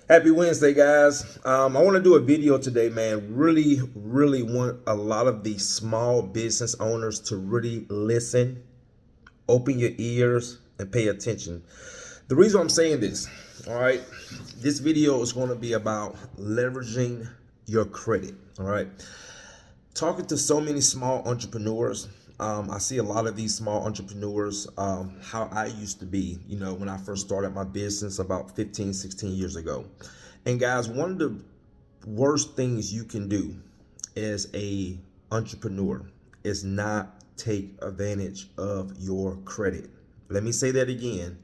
Happy Wednesday, guys. I want to do a video today, man. Really want a lot of these small business owners to really listen, open your ears, and pay attention. The reason I'm saying this, all right, this video is going to be about leveraging your credit, all right. Talking to so many small entrepreneurs, I see a lot of these small entrepreneurs, how I used to be, when I first started my business about 15, 16 years ago. And guys, one of the worst things you can do as a entrepreneur is not take advantage of your credit. Let me say that again.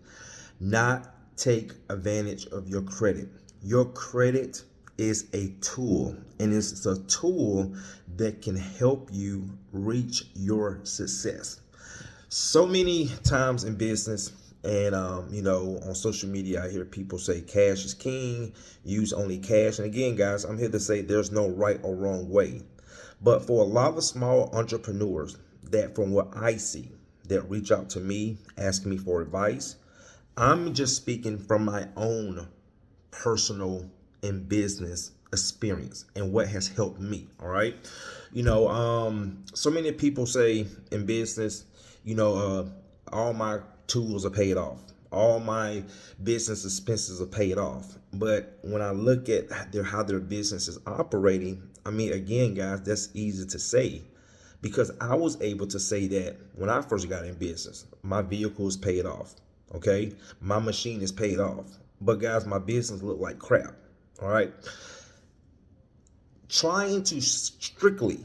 Not take advantage of your credit. Your credit is a tool, and it's a tool that can help you reach your success. So many times in business and on social media, I hear people say cash is king, use only cash. And again, guys, I'm here to say there's no right or wrong way. But for a lot of small entrepreneurs that, from what I see, that reach out to me, asking me for advice, I'm just speaking from my own personal and business experience and what has helped me. All right. So many people say in business, all my tools are paid off. All my business expenses are paid off. But when I look at how their business is operating, I mean, again, guys, that's easy to say because I was able to say that when I first got in business, my vehicle is paid off. Okay. My machine is paid off. But guys, my business looked like crap. All right. Trying to strictly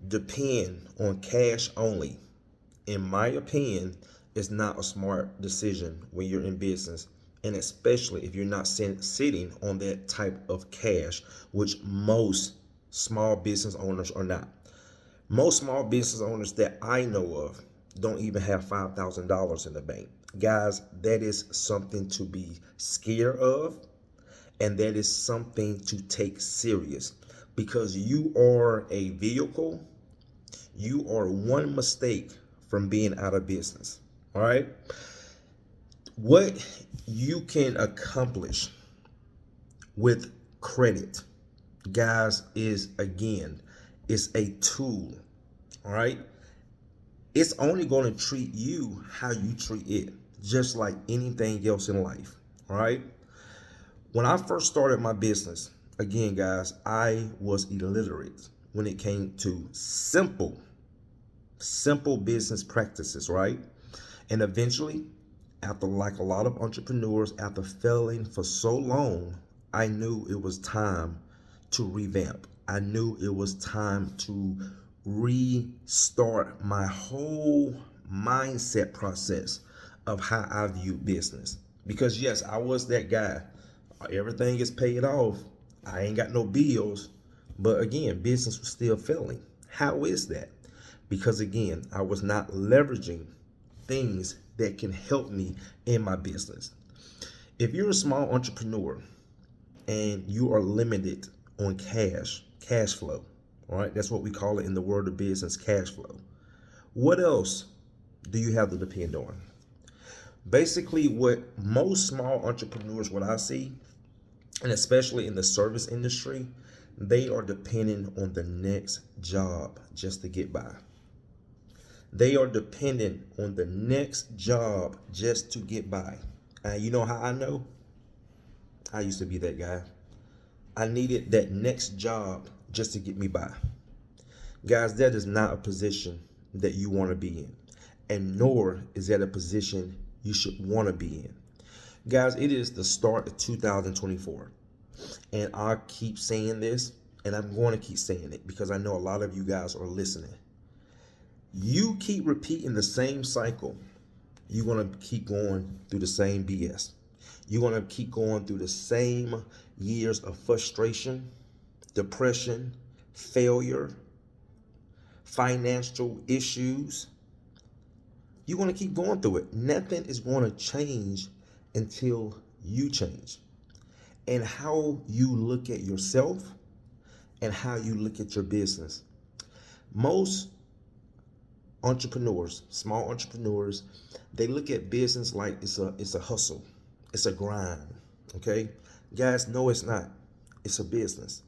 depend on cash only, in my opinion, is not a smart decision when you're in business. And especially if you're not sitting on that type of cash, which most small business owners are not. Most small business owners that I know of don't even have $5,000 in the bank. Guys, that is something to be scared of, and that is something to take serious because you are a vehicle. You are one mistake from being out of business. All right. What you can accomplish with credit, guys, is again, it's a tool. All right. It's only going to treat you how you treat it, just like anything else in life. All right. When I first started my business, again, guys, I was illiterate when it came to simple business practices, right? And eventually, after, like a lot of entrepreneurs, after failing for so long, I knew it was time to revamp. I knew it was time to restart my whole mindset process of how I view business. Because yes, I was that guy. Everything is paid off. I ain't got no bills. But again, business was still failing. How is that? Because again, I was not leveraging things that can help me in my business. If you're a small entrepreneur and you are limited on cash flow, all right, that's what we call it in the world of business, cash flow. What else do you have to depend on? Basically, what most small entrepreneurs, what I see, and especially in the service industry, they are dependent on the next job just to get by. They are dependent on the next job just to get by. And you know how I know? I used to be that guy. I needed that next job just to get me by. Guys, that is not a position that you want to be in. And nor is that a position you should want to be in. Guys, it is the start of 2024. And I keep saying this, and I'm going to keep saying it because I know a lot of you guys are listening. You keep repeating the same cycle, you're going to keep going through the same BS. You're going to keep going through the same years of frustration, depression, failure, financial issues. You're going to keep going through it. Nothing is going to change until you change. And how you look at yourself and how you look at your business. Most entrepreneurs, small entrepreneurs, they look at business like it's a hustle. It's a grind. Okay. Guys, no, it's not. It's a business.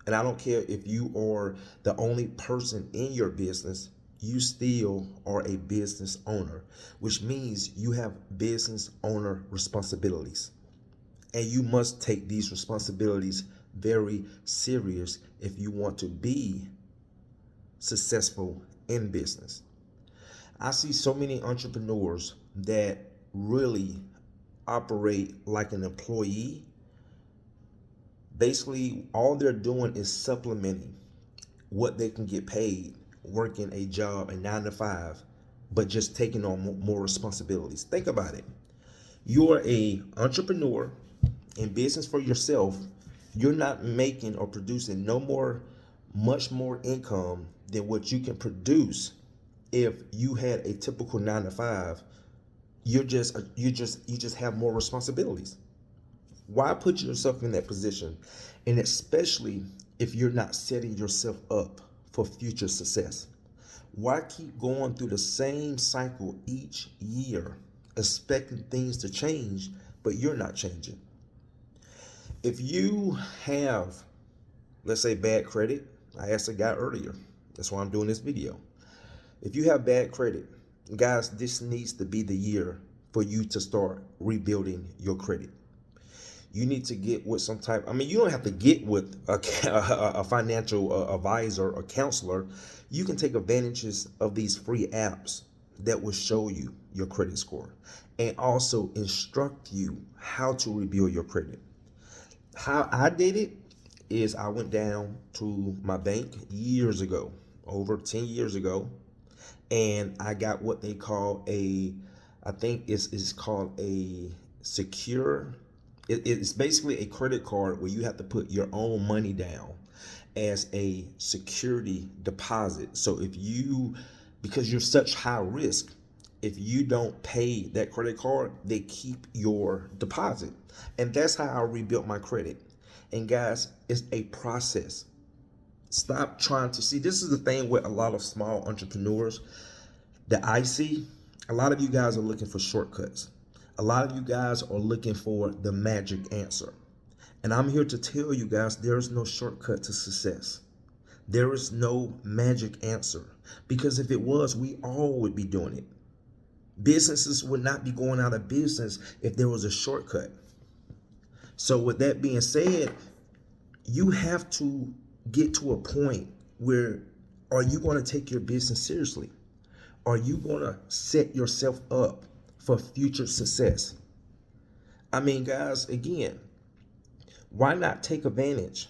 And I don't care if you are the only person in your business, you still are a business owner, which means you have business owner responsibilities. And you must take these responsibilities very serious if you want to be successful in business. I see so many entrepreneurs that really operate like an employee. Basically, all they're doing is supplementing what they can get paid working a job, a 9 to 5, but just taking on more responsibilities. Think about it. You're a entrepreneur in business for yourself. You're not making or producing much more income than what you can produce if you had a typical 9 to 5. You just have more responsibilities. Why put yourself in that position? And especially if you're not setting yourself up for future success. Why keep going through the same cycle each year, expecting things to change, but you're not changing? If you have, let's say, bad credit, I asked a guy earlier, that's why I'm doing this video. If you have bad credit, guys, this needs to be the year for you to start rebuilding your credit. You need to get with some type, you don't have to get with a financial advisor or counselor. You can take advantages of these free apps that will show you your credit score and also instruct you how to rebuild your credit. How I did it is I went down to my bank years ago, over 10 years ago, and I got what they call I think it's called a secure. It's basically a credit card where you have to put your own money down as a security deposit. So because you're such high risk, if you don't pay that credit card, they keep your deposit. And that's how I rebuilt my credit. And guys, it's a process. Stop trying to see. This is the thing with a lot of small entrepreneurs that I see. A lot of you guys are looking for shortcuts. A lot of you guys are looking for the magic answer. And I'm here to tell you guys, there is no shortcut to success. There is no magic answer. Because if it was, we all would be doing it. Businesses would not be going out of business if there was a shortcut. So with that being said, you have to get to a point where, are you going to take your business seriously? Are you going to set yourself up for future success? Guys, again, why not take advantage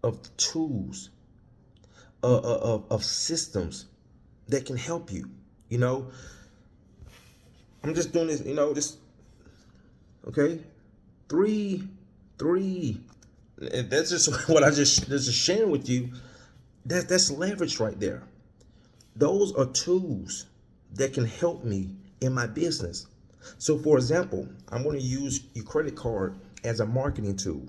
of the tools, of systems that can help you? I'm just doing this, okay? Three, and that's just what just sharing with you. That's leverage right there. Those are tools that can help me in my business. So for example, I'm going to use your credit card as a marketing tool.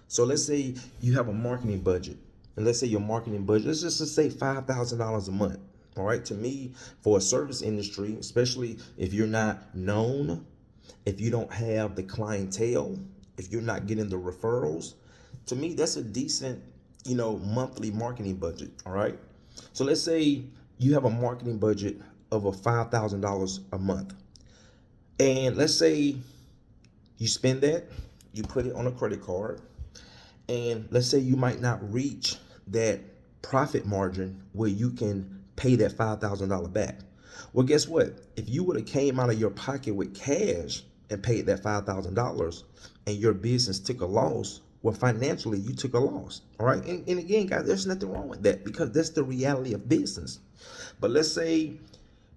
So let's say you have a marketing budget, and let's say your marketing budget, let's just say $5,000 a month. All right. To me, for a service industry, especially if you're not known, if you don't have the clientele, if you're not getting the referrals, to me, that's a decent, monthly marketing budget. All right. So let's say you have a marketing budget of $5,000 a month. And let's say you spend that, you put it on a credit card, and let's say you might not reach that profit margin where you can pay that $5,000 back. Well, guess what? If you would have came out of your pocket with cash and paid that $5,000 and your business took a loss, well, financially, you took a loss. All right. And again, guys, there's nothing wrong with that because that's the reality of business. But let's say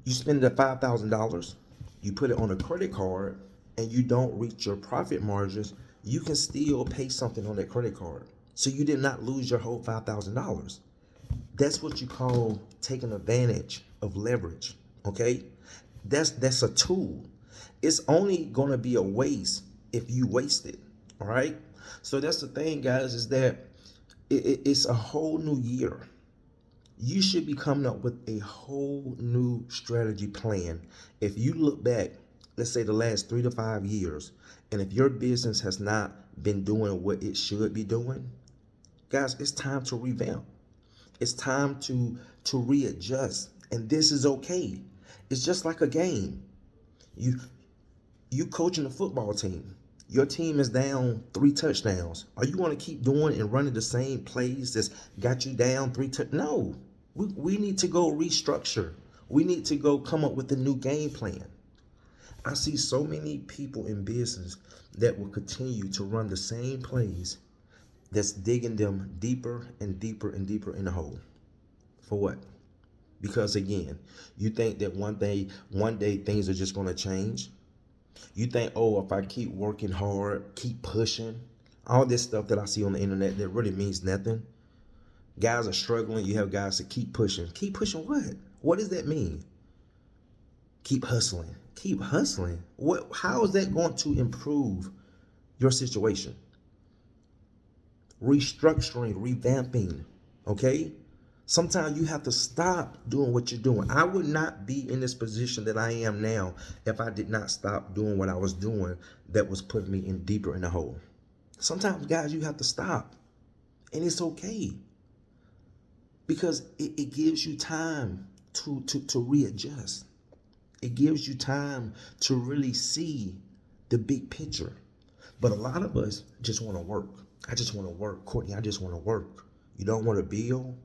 you spend the $5,000, you put it on a credit card, and you don't reach your profit margins, you can still pay something on that credit card. So you did not lose your whole $5,000. That's what you call taking advantage of leverage. Okay. That's a tool. It's only going to be a waste if you waste it. All right. So that's the thing, guys, is that it's a whole new year. You should be coming up with a whole new strategy plan. If you look back let's say the last 3 to 5 years, and if your business has not been doing what it should be doing, guys, it's time to revamp. It's time to readjust, and this is okay. It's just like a game. You you coaching a football team. Your team is down 3 touchdowns. Are you going to keep doing and running the same plays that's got you down No. We need to go restructure. We need to go come up with a new game plan. I see so many people in business that will continue to run the same plays that's digging them deeper and deeper and deeper in the hole. For what? Because again, you think that one day things are just going to change. You think, oh, if I keep working hard, keep pushing, all this stuff that I see on the internet that really means nothing. Guys are struggling. You have guys that keep pushing. Keep pushing what? What does that mean? Keep hustling. Keep hustling. What? How is that going to improve your situation? Restructuring, revamping, okay? Sometimes you have to stop doing what you're doing. I would not be in this position that I am now if I did not stop doing what I was doing that was putting me in deeper in the hole. Sometimes, guys, you have to stop, and it's okay, because it gives you time to readjust. It gives you time to really see the big picture. But a lot of us just want to work. I just want to work, Courtney. I just want to work. You don't want to build.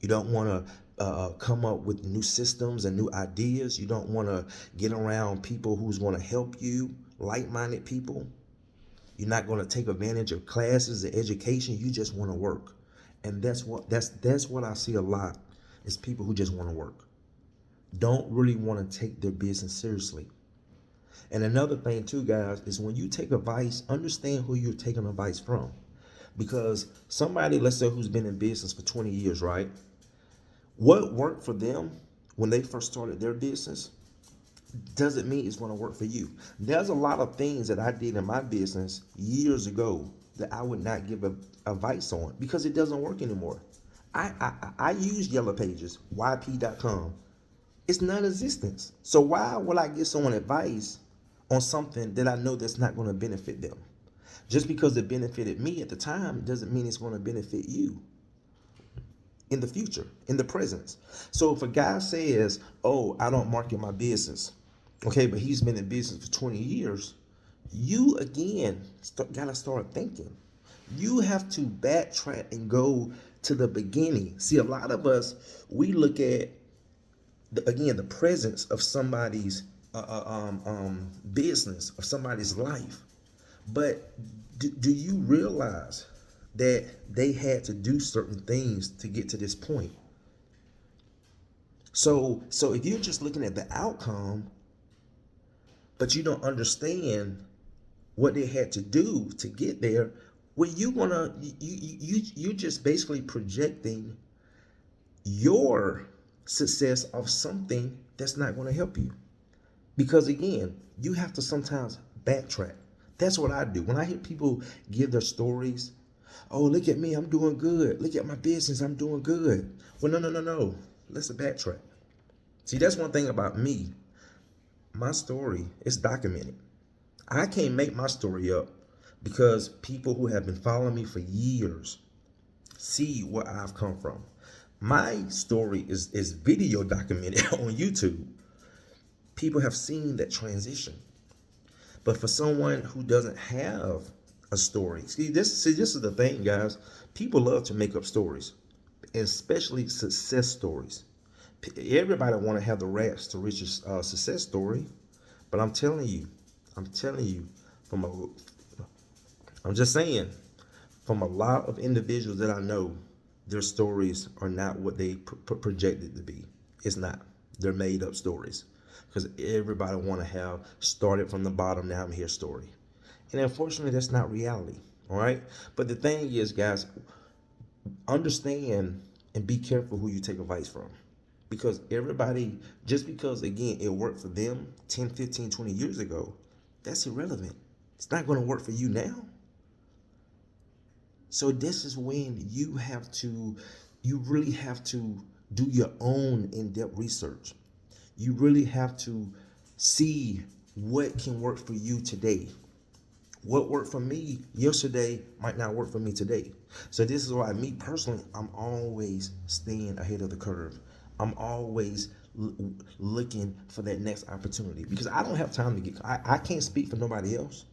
You don't want to come up with new systems and new ideas. You don't want to get around people who's going to help you, like-minded people. You're not going to take advantage of classes and education. You just want to work. And that's what I see a lot, is people who just want to work. Don't really want to take their business seriously. And another thing too, guys, is when you take advice, understand who you're taking advice from. Because somebody, let's say, who's been in business for 20 years, right? What worked for them when they first started their business doesn't mean it's going to work for you. There's a lot of things that I did in my business years ago that I would not give advice on because it doesn't work anymore. I use Yellow Pages, YP.com. It's non-existent. So why would I give someone advice on something that I know that's not going to benefit them? Just because it benefited me at the time doesn't mean it's going to benefit you in the future, in the present. So if a guy says, oh, I don't market my business, okay, but he's been in business for 20 years, you again gotta start thinking. You have to backtrack and go to the beginning. See, a lot of us, we look at the presence of somebody's business, of somebody's life. But do you realize that they had to do certain things to get to this point? So if you're just looking at the outcome, but you don't understand what they had to do to get there, well, you're just basically projecting your success of something that's not going to help you. Because again, you have to sometimes backtrack. That's what I do. When I hear people give their stories, oh, look at me, I'm doing good. Look at my business, I'm doing good. Well, no. Let's backtrack. See, that's one thing about me. My story is documented. I can't make my story up because people who have been following me for years see where I've come from. My story is video documented on YouTube. People have seen that transition. But for someone who doesn't have a story, this is the thing, guys. People love to make up stories, especially success stories. Everybody want to have the rags to riches success story, but I'm telling you, I'm just saying, from a lot of individuals that I know, their stories are not what they projected to be. It's not. They're made up stories. Because everybody want to have started from the bottom, now I'm here story. And unfortunately, that's not reality. All right. But the thing is, guys, understand and be careful who you take advice from. Because everybody, just because, again, it worked for them 10, 15, 20 years ago, that's irrelevant. It's not going to work for you now. So this is when you really have to do your own in-depth research. You really have to see What can work for you today? What worked for me yesterday might not work for me today. So this is why me personally, I'm always staying ahead of the curve. I'm always looking for that next opportunity because I don't have time to get, I can't speak for nobody else,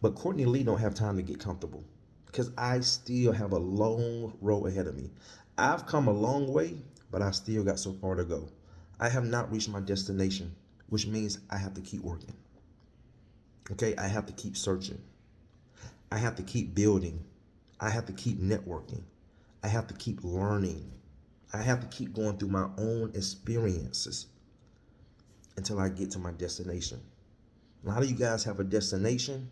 but Courtney Lee don't have time to get comfortable because I still have a long road ahead of me. I've come a long way, but I still got so far to go. I have not reached my destination, which means I have to keep working. Okay, I have to keep searching. I have to keep building. I have to keep networking. I have to keep learning. I have to keep going through my own experiences until I get to my destination. A lot of you guys have a destination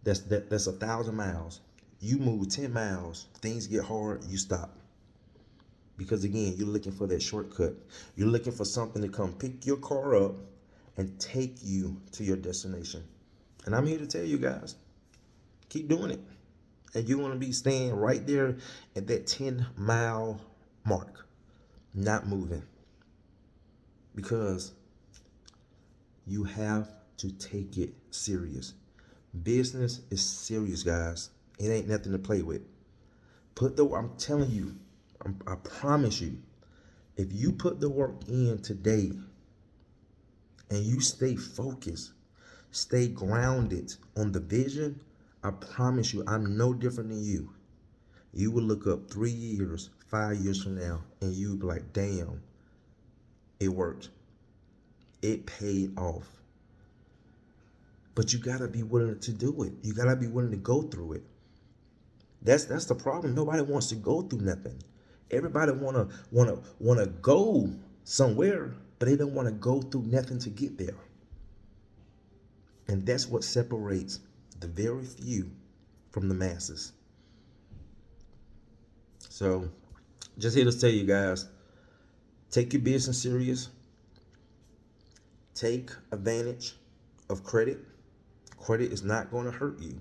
that's 1,000 miles. You move 10 miles, things get hard, you stop. Because again, you're looking for that shortcut. You're looking for something to come pick your car up and take you to your destination. And I'm here to tell you guys, keep doing it. And you want to be staying right there at that 10-mile mark, not moving. Because you have to take it serious. Business is serious, guys. It ain't nothing to play with. I'm telling you, I promise you, if you put the work in today and you stay focused, stay grounded on the vision, I promise you, I'm no different than you. You will look up 3 years, 5 years from now, and you'll be like, damn, it worked. It paid off. But you gotta be willing to do it. You gotta be willing to go through it. That's the problem. Nobody wants to go through nothing. Everybody wanna go somewhere, but they don't wanna go through nothing to get there. And that's what separates the very few from the masses. So, just here to tell you guys, take your business serious. Take advantage of credit. Credit is not going to hurt you.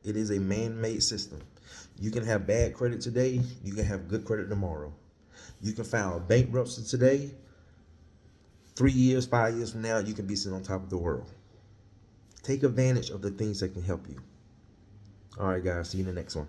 It is a man-made system. You can have bad credit today. You can have good credit tomorrow. You can file bankruptcy today. 3 years, 5 years from now, you can be sitting on top of the world. Take advantage of the things that can help you. All right, guys. See you in the next one.